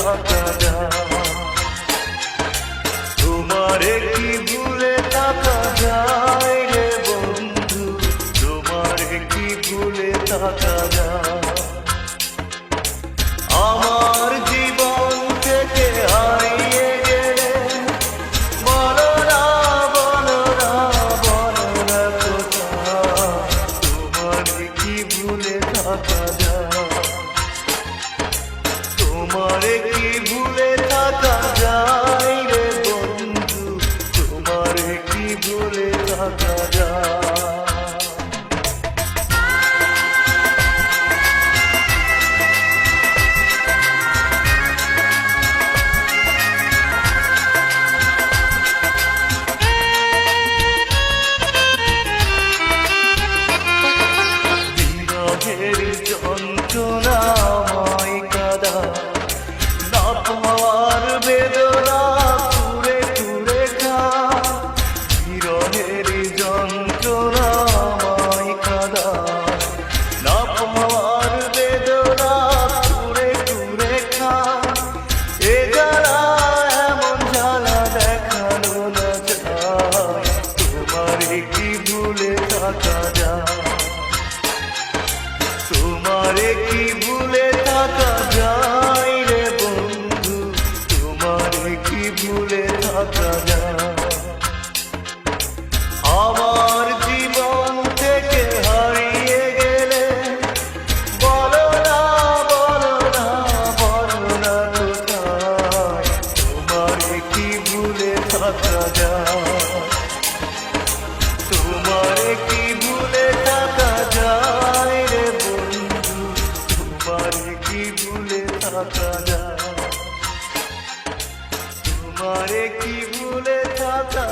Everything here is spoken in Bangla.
থাকা যায়? তোমারে কি ভুলে থাকা যায় রে বন্ধু, তোমারে কি ভুলে থাকা যায়? আমার জীবন থেকে হারিয়ে গেলে বলো না, বলো না, বলো না কোথায়? তোমারে কি ভুলে থাকা যায়? তোমারে কি ভুলে থাকা যায় রে বন্ধু, তোমারে কি ভুলে থাকা যায়? যন্ত্রণাময় কাদা না পাওয়ার বেদনা কুড়ে কুড়ে খা, বিরহের যন্ত্রণাময় কাদা না পাওয়ার বেদনা কুড়ে কুড়ে খা। এ জ্বালা এমন জ্বালা দেখানো না যায়, তোমারে কি ভুলে থাকা যায়? তোমারে কি ভুলে থাকা যায় রে বন্ধু, তোমারে কি ভুলে থাকা যায়? আমার জীবন থেকে হারিয়ে গেলে বলো না, বলো না, বলো না কোথায়? তোমারে কি ভুলে থাকা যায়? তোমারে কি ভুলে থাকা যায় রে বন্ধু, তোমারে কি ভুলে থাকা যায়? তোমারে কি ভুলে থাকা